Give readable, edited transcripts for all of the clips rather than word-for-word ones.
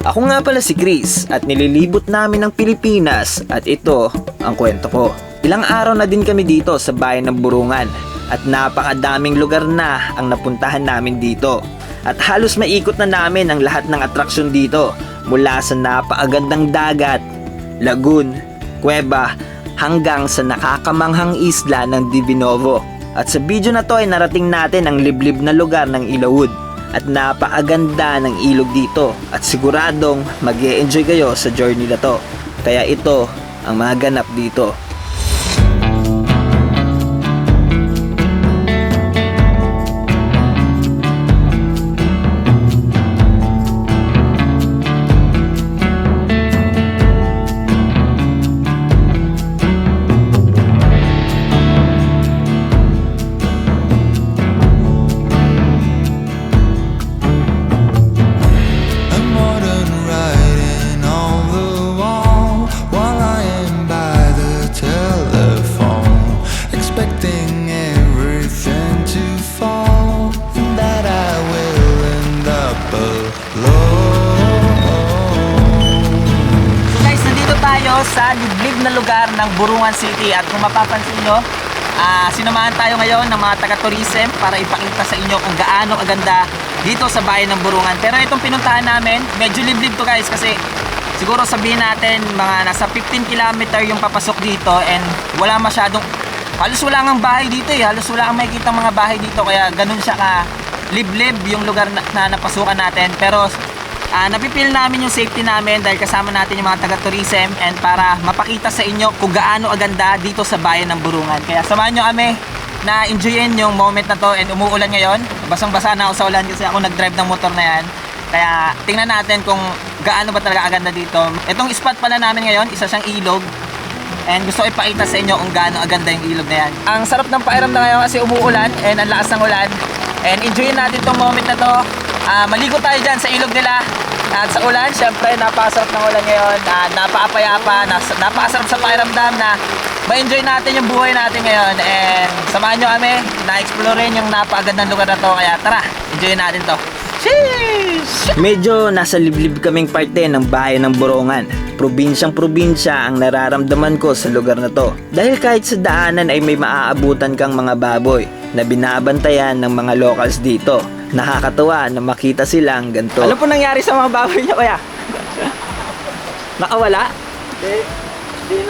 Ako nga pala si Chris at nililibot namin ang Pilipinas at ito ang kwento ko. Ilang araw na din kami dito sa bayan ng Burungan at napakadaming lugar na ang napuntahan namin dito. At halos maikot na namin ang lahat ng atraksyon dito mula sa napakagandang dagat, lagoon, kuweba hanggang sa nakakamanghang isla ng Divinovo. At sa video na to ay narating natin ang liblib na lugar ng Ilawud at napakaganda ng ilog dito at siguradong mag-e-enjoy kayo sa journey na to. Kaya ito ang mga ganap dito. Sa liblib na lugar ng Burungan City at kung mapapansin nyo, sinamahan tayo ngayon ng mga taga-tourism para ipakita sa inyo kung gaano kaganda dito sa bayan ng Burungan. Pero itong pinuntahan namin, medyo liblib to guys kasi siguro sabihin natin mga nasa 15 km yung papasok dito and wala masyadong, halos wala ngang bahay dito halos wala kang makikita mga bahay dito kaya ganun siya ka liblib yung lugar na napasukan natin. Pero napipil namin yung safety namin dahil kasama natin yung mga taga-tourism and para mapakita sa inyo kung gaano aganda dito sa bayan ng Burungan. Kaya samahan nyo kami na enjoyin yung moment na to and umuulan ngayon. Basang-basa na ako sa ulan kasi ako nag-drive ng motor na yan. Kaya tingnan natin kung gaano ba talaga aganda dito. Itong spot pala namin ngayon, isa siyang ilog. And gusto ko ipakita sa inyo kung gaano aganda yung ilog na yan. Ang sarap ng pakiramdam ngayon kasi umuulan and ang lakas ng ulan. And enjoyin natin tong moment na to. Maligo tayo dyan sa ilog nila. At sa ulan, syempre napakasarap ng ulan ngayon. Napakapayapa, napakasarap sa pakiramdam na ma-enjoy natin yung buhay natin ngayon. And samahan nyo kami na explorein yung napakagandang lugar na to. Kaya tara, enjoyin natin to. Sheesh! Medyo nasa liblib kaming parte ng bayan ng Burungan. Probinsyang-probinsya ang nararamdaman ko sa lugar na to. Dahil kahit sa daanan ay may maaabutan kang mga baboy na binabantayan ng mga locals dito. Nakakatuwa na makita silang ganito. Ano po nangyari sa mga baboy niyo kaya? Nakawala? Hindi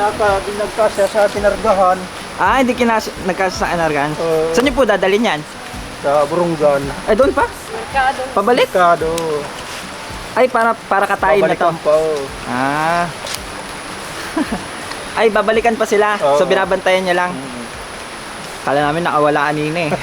nagkasya sa tinargahan. Hindi nagkasya sa kinargahan. Saan niyo po dadalhin yan? Sa Burungan. Ay, doon pa? Merkado. Pabalik? Merkado. Ay, para katayin na to. Pabalikan pa. Ay, babalikan pa sila. So, binabantayan niya lang. Kala namin nakawala kanina eh.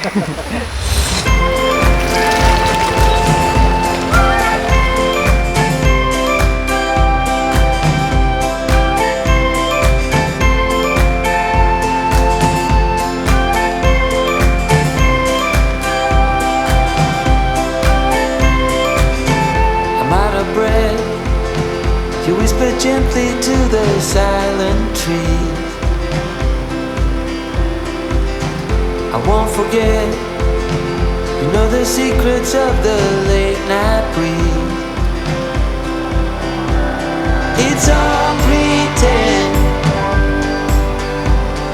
You whisper gently to the silent trees. I won't forget. You know the secrets of the late night breeze. It's all pretend.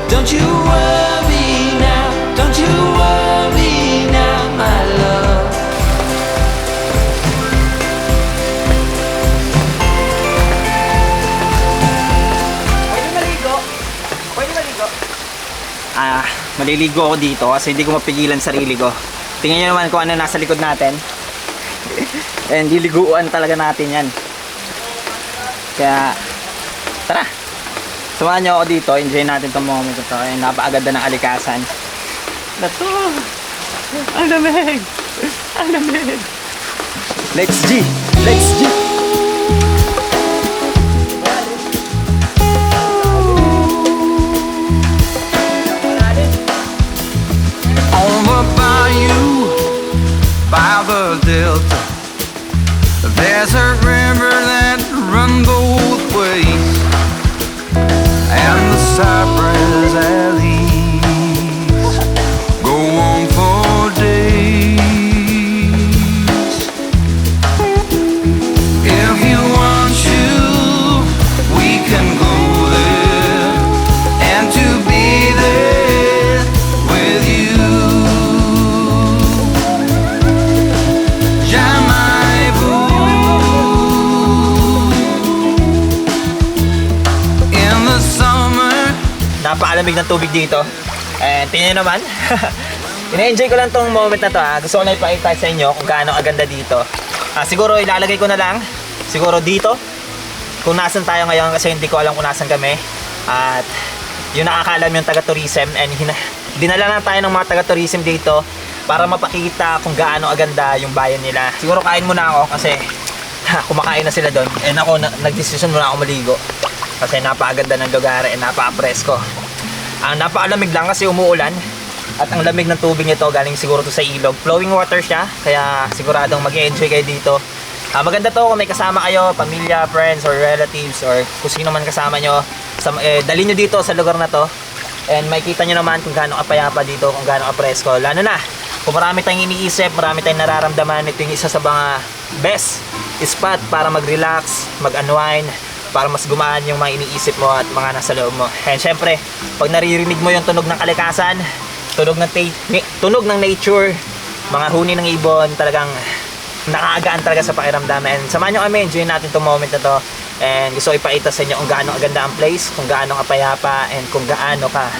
Don't you worry now. Don't you worry now, my love. Maliligo ako dito kasi hindi ko mapigilan sarili ko. Tingnan nyo naman kung ano nasa likod natin. And diliguan talaga natin yan. Kaya tara, samahan nyo ako dito. Enjoy natin itong moment ito. Napakaganda ng alikasan. Nato! Ang lamig! Ang lamig! Let's G! Let's G! By the delta, there's a river that runs both ways, and the cypress alleys go on for days. napakalamig ng tubig dito. And tingnan nyo naman. Ina-enjoy ko lang tong moment na to ha. Gusto ko na ipakita sa inyo kung gaano aganda dito. Siguro ilalagay ko na lang siguro dito kung nasan tayo ngayon kasi hindi ko alam kung nasan kami. At yung nakakaalam yung taga-tourism and dinala na tayo ng mga taga-tourism dito para mapakita kung gaano aganda yung bayan nila. Siguro kain muna ako kasi kumakain na sila doon. And ako nagdesisyon muna ako maligo kasi napakaganda ng lugar and napaka-presko. Napakalamig lang kasi umuulan at ang lamig ng tubig nito galing siguro to sa ilog. Flowing water siya kaya siguradong mag-enjoy kayo dito. Maganda to kung may kasama kayo, pamilya, friends, or relatives, or kung sino man kasama nyo. Dali nyo dito sa lugar na to. And makikita nyo naman kung gaano kapayapa dito, kung gaano kapresko. Lalo na, kung marami tayong iniisip, marami tayong nararamdaman, ito yung isa sa mga best spot para mag-relax, mag-unwind, para mas gumaan yung mga iniisip mo at mga nasa loob mo. And syempre, pag naririnig mo yung tunog ng kalikasan, tunog ng nature, mga huni ng ibon, talagang nakaagaan talaga sa pakiramdam. And samahan nyo kami, enjoy natin itong moment na to. And gusto ko ipakita sa inyo kung gaano aganda ang place, kung gaano kapayapa, and kung gaano ka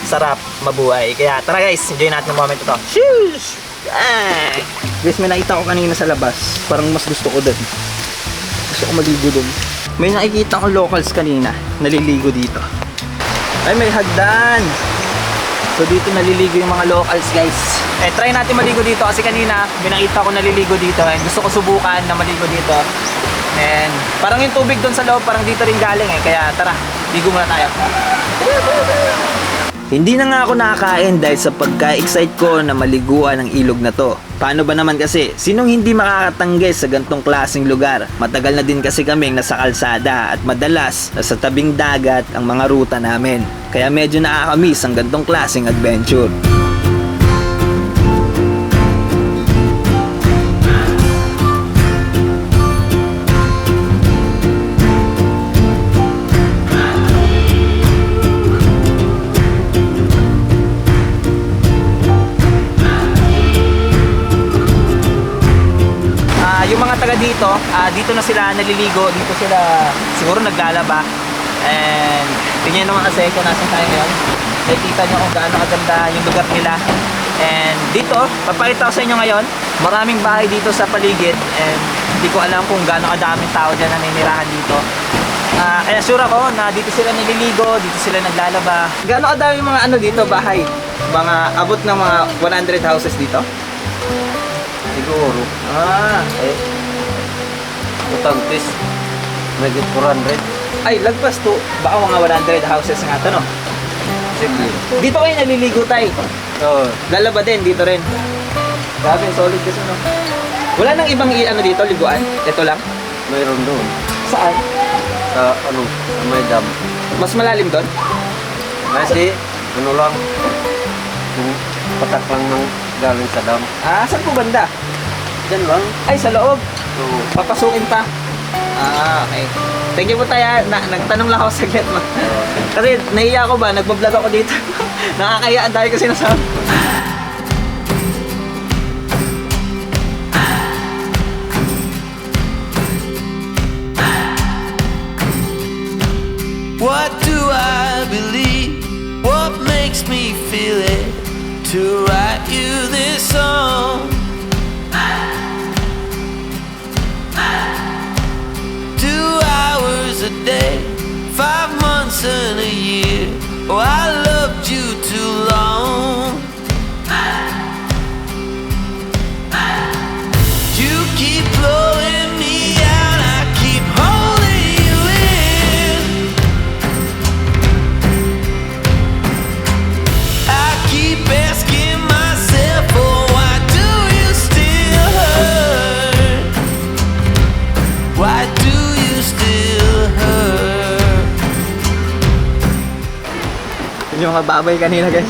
sarap mabuhay. Kaya tara guys, enjoy natin ang moment na to. Sheesh! Ay! Guys, may nakita ko kanina sa labas. Parang mas gusto ko doon. Gusto ko maligo doon. May nakikita ko locals kanina, naliligo dito. Ay, may hagdan! So dito naliligo yung mga locals guys. Try natin maligo dito kasi kanina binakita ko naliligo dito and gusto ko subukan na maligo dito. And parang yung tubig doon sa loob parang dito rin galing kaya tara, ligo muna tayo. Hindi na nga ako nakakain dahil sa pagka-excite ko na maliguan ng ilog na to. Paano ba naman kasi? Sinong hindi makakatanggi sa gantong klaseng lugar? Matagal na din kasi kaming nasa kalsada at madalas nasa tabing dagat ang mga ruta namin. Kaya medyo nakakamiss ang gantong klaseng adventure. Yung mga taga dito, dito na sila naliligo, dito sila siguro naglalaba. And tingnan naman kasi kung nasan tayo ngayon. Nakikita nyo kung gaano kaganda yung lugar nila. And dito, papakita ko sa inyo ngayon, maraming bahay dito sa paligid. And hindi ko alam kung gaano kadaming tao dyan na naninirahan dito. Kaya sure ako na dito sila naliligo, dito sila naglalaba. Gaano kadami mga ano dito, bahay? Mga abot ng mga 100 houses dito? Siguro. Eh. Utantis. Nagit 400. Ay, lagpas to. Baka mga 100 houses nga to, no? Sige. Dito kayo naliligo tayo. Oo. Lalaba din, dito rin. Grabe, solid kasi, no? Wala nang ibang ano dito, liguan? Ito lang? Mayroon doon. Saan? Sa sa may dam. Mas malalim doon? Kasi, lang. Yung patak lang ng galing sa dam. Saan po banda? Diyan lang. Ay, sa loob. Oo. Papasukin pa. Okay. Thank you po tayo. Nagtanong lang ako saglit mo. Kasi nahiya ako ba, nagbablog ako dito. Nakakayaan tayo kasi nasa... What do I believe? What makes me feel it? To write you this song. 2 hours a day, 5 months and a year. Oh, I loved you too long. You keep blowing me out, I keep holding you in. I keep asking myself, oh, why do you still hurt? Why do you still hurt? Yung mga babay kanina, guys.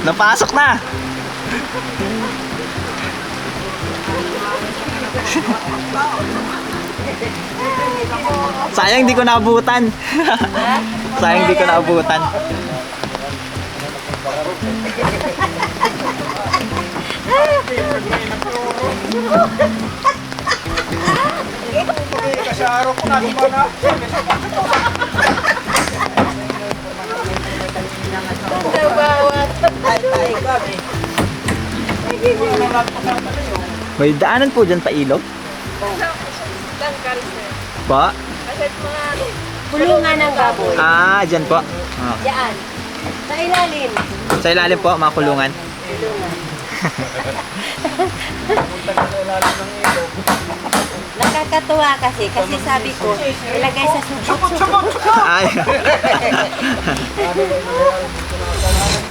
Napasok na! Sayang di ko naabutan. Sayang di ko naabutan. May daanan po dyan pa ilog? Pa? Kulungan ng baboy. Ah, dyan po. Diyan. Sa ilalim. Sa ilalim po, mga kulungan. Nakakatuwa kasi sabi ko, ilagay sa supot-supot. Ay.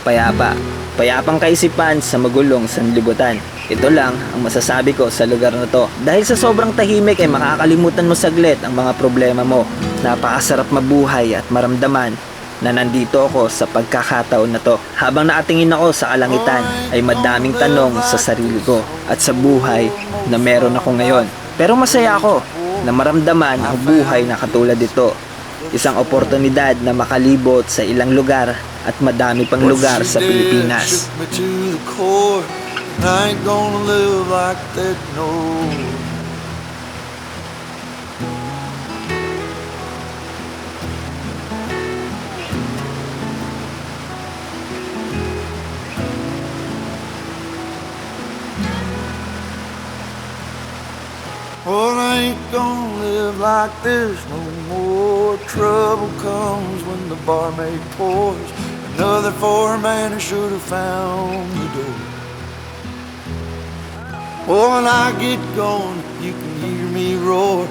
Payapa. Payapang kaisipan sa magulong sanlibutan. Ito lang ang masasabi ko sa lugar na to. Dahil sa sobrang tahimik ay makakalimutan mo saglit ang mga problema mo. Napakasarap mabuhay at maramdaman na nandito ako sa pagkakataon na to. Habang nakatingin ako sa kalangitan ay madaming tanong sa sarili ko at sa buhay na meron ako ngayon. Pero masaya ako na maramdaman ang buhay na katulad dito. Isang oportunidad na makalibot sa ilang lugar at madami pang lugar sa Pilipinas. Shook me to the core. I ain't gonna live like that, no. Well, I ain't gonna live like this no more. Trouble comes when the barmaid pours another for a man who should have found the door. Oh, when I get going, you can hear me roar.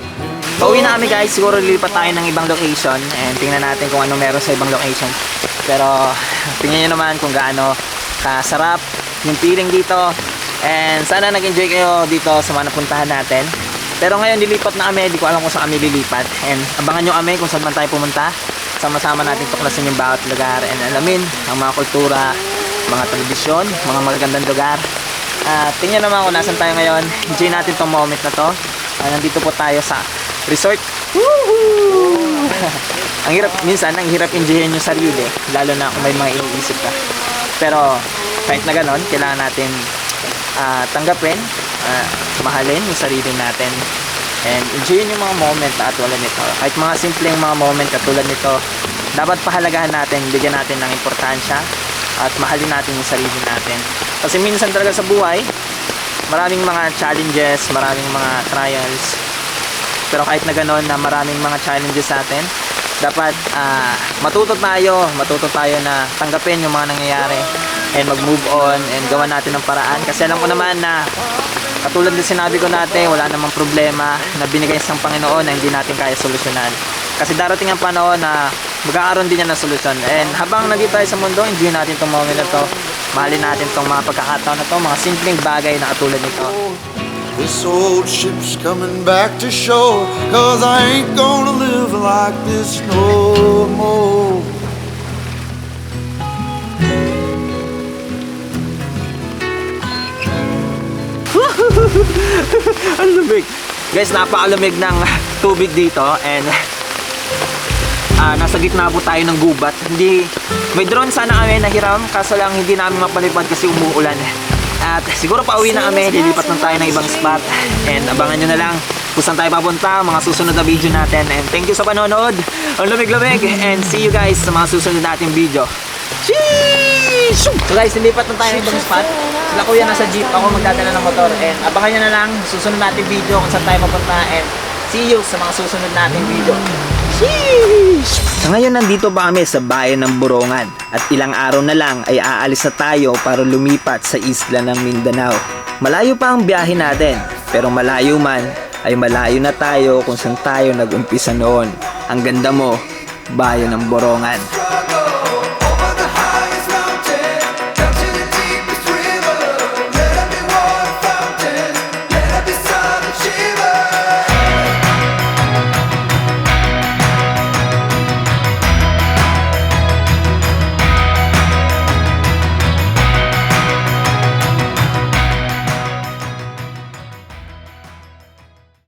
Pauwi na kami guys, siguro lilipat tayo ng ibang location and tingnan natin kung ano meron sa ibang location. Pero tingnan nyo naman kung gaano kasarap yung feeling dito and sana nag-enjoy kayo dito sa mga napuntahan natin. Pero ngayon lilipat na kami, di ko alam kung saan kami lilipat and abangan nyo kami kung saan man tayo pumunta. Sama-sama natin tuklasin yung bawat lugar and alamin ang mga kultura, mga tradisyon, mga magagandang lugar. Tingnan naman kung nasan tayo ngayon. Enjoy natin tong moment na to. Nandito po tayo sa resort. Woohoo! Ang hirap, minsan ang hirap enjoyin yung sarili, lalo na kung may mga iniisip ka. Pero kahit na ganon, kailangan natin tanggapin, mahalin yung sarili natin and enjoyin yung mga moment na katulad nito. Kahit mga simpleng mga moment katulad nito, dapat pahalagahan natin, bigyan natin ng importansya at mahalin natin yung sarili natin. Kasi minsan talaga sa buhay, maraming mga challenges, maraming mga trials. Pero kahit na gano'n na maraming mga challenges sa atin, dapat matuto tayo na tanggapin yung mga nangyayari and mag-move on and gawa natin ng paraan. Kasi alam ko naman na katulad ng sinabi ko natin, wala namang problema na binigay sa Panginoon na hindi natin kaya solusyonan. Kasi darating ang panahon na magkakaroon din yan ng solusyon. And habang nandito tayo sa mundo, enjoy natin itong moment na to. Mahalin natin itong mga pagkakataon na to, mga simpleng bagay na katulad nito. This old ship's coming back to shore, 'cause I ain't gonna live like this no more. Ang lumig. Guys, napakalamig ng tubig dito and nasa gitna po tayo ng gubat. May drone sana kami nahiram, kaso lang hindi namin mapalipad kasi umuulan. At siguro pauwi na kami, lilipat lang tayo ng ibang spot and abangan nyo na lang kung saan tayo papunta, mga susunod na video natin. And thank you sa panonood. Ang lamig-lamig and see you guys sa mga susunod nating video. Sheesh! So guys, lilipat na tayo ng ibang spot. Sila kuya nasa jeep, ako magdadala ng motor. And abangan nyo na lang susunod nating video kung saan tayo papunta. And see you sa mga susunod nating video. Sheesh! Sa ngayon nandito pa kami sa bayan ng Borongan at ilang araw na lang ay aalis na tayo para lumipat sa isla ng Mindanao. Malayo pa ang biyahe natin, pero malayo man ay malayo na tayo kung saan tayo nag-umpisa noon. Ang ganda mo, bayan ng Borongan.